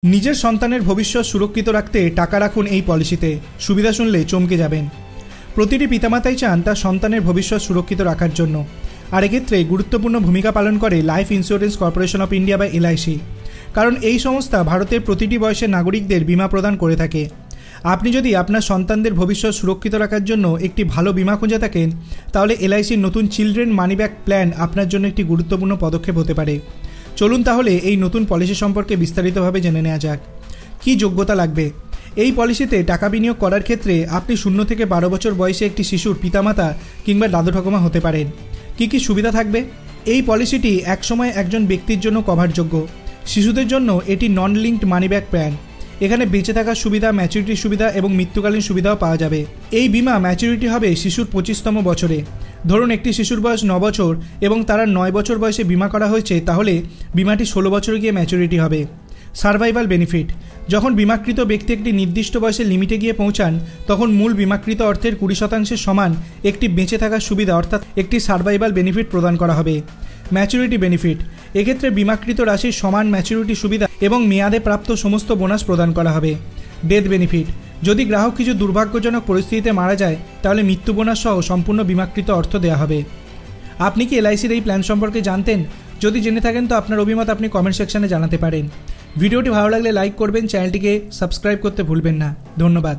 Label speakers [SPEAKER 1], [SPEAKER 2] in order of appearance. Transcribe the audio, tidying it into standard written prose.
[SPEAKER 1] নিজের সন্তানের ভবিষ্যৎ সুরক্ষিত রাখতে টাকা রাখুন এই পলিসিতে। সুবিধা শুনলে চমকে যাবেন। প্রতিটি পিতামাতাই চান তার সন্তানের ভবিষ্যৎ সুরক্ষিত রাখার জন্য, আর এক্ষেত্রে গুরুত্বপূর্ণ ভূমিকা পালন করে life insurance corporation of India বা এলআইসি। কারণ এই সংস্থা ভারতের প্রতিটি বয়সের নাগরিকদের বীমা প্রদান করে থাকে। আপনি যদি আপনার সন্তানদের ভবিষ্যৎ সুরক্ষিত রাখার জন্য একটি ভালো বীমা খুঁজে থাকেন, তাহলে এলআইসির নতুন চিলড্রেন মানি ব্যাক প্ল্যান আপনার জন্য একটি গুরুত্বপূর্ণ পদক্ষেপ হতে পারে। চলুন তাহলে এই নতুন পলিসি সম্পর্কে বিস্তারিতভাবে জেনে নেওয়া যাক। কী যোগ্যতা লাগবে? এই পলিসিতে টাকা বিনিয়োগ করার ক্ষেত্রে আপনি 0 থেকে 12 বছর বয়সে একটি শিশুর পিতামাতা কিংবা দাদু ঠাকুমা হতে পারেন। কী কী সুবিধা থাকবে? এই পলিসিটি একসময় একজন ব্যক্তির জন্য কভারযোগ্য। শিশুদের জন্য এটি নন লিঙ্কড মানি ব্যাক প্ল্যান। এখানে বেঁচে থাকার সুবিধা, ম্যাচুরিটির সুবিধা এবং মৃত্যুকালীন সুবিধাও পাওয়া যাবে। এই বীমা ম্যাচুরিটি হবে শিশুর 25তম বছরে। ধরুন একটি শিশুর বয়স 9 বছর এবং তারা 9 বছর বয়সে বীমা করা হয়েছে, তাহলে বীমাটি 16 বছরে গিয়ে ম্যাচুরিটি হবে। সার্ভাইভাল বেনিফিট: যখন বীমাকৃত ব্যক্তি একটি নির্দিষ্ট বয়সের লিমিটে গিয়ে পৌঁছান, তখন মূল বীমাকৃত অর্থের 20% সমান একটি বেঁচে থাকার সুবিধা অর্থাৎ একটি সার্ভাইভাল বেনিফিট প্রদান করা হবে। ম্যাচুরিটি বেনিফিট: এক্ষেত্রে বীমাকৃত রাশির সমান ম্যাচুরিটি সুবিধা এবং মেয়াদে প্রাপ্ত সমস্ত বোনাস প্রদান করা হবে। ডেথ বেনিফিট: যদি গ্রাহক কিছু দুর্ভাগ্যজনক পরিস্থিতিতে মারা যায়, তাহলে মৃত্যু বোনাস সহ সম্পূর্ণ বীমাকৃত অর্থ দেওয়া হবে। আপনি কি এলআইসির এই প্ল্যান সম্পর্কে জানতেন? যদি জেনে থাকেন তো আপনার অভিমত আপনি কমেন্ট সেকশনে জানাতে পারেন। ভিডিওটি ভালো লাগলে লাইক করবেন, চ্যানেলটিকে সাবস্ক্রাইব করতে ভুলবেন না। ধন্যবাদ।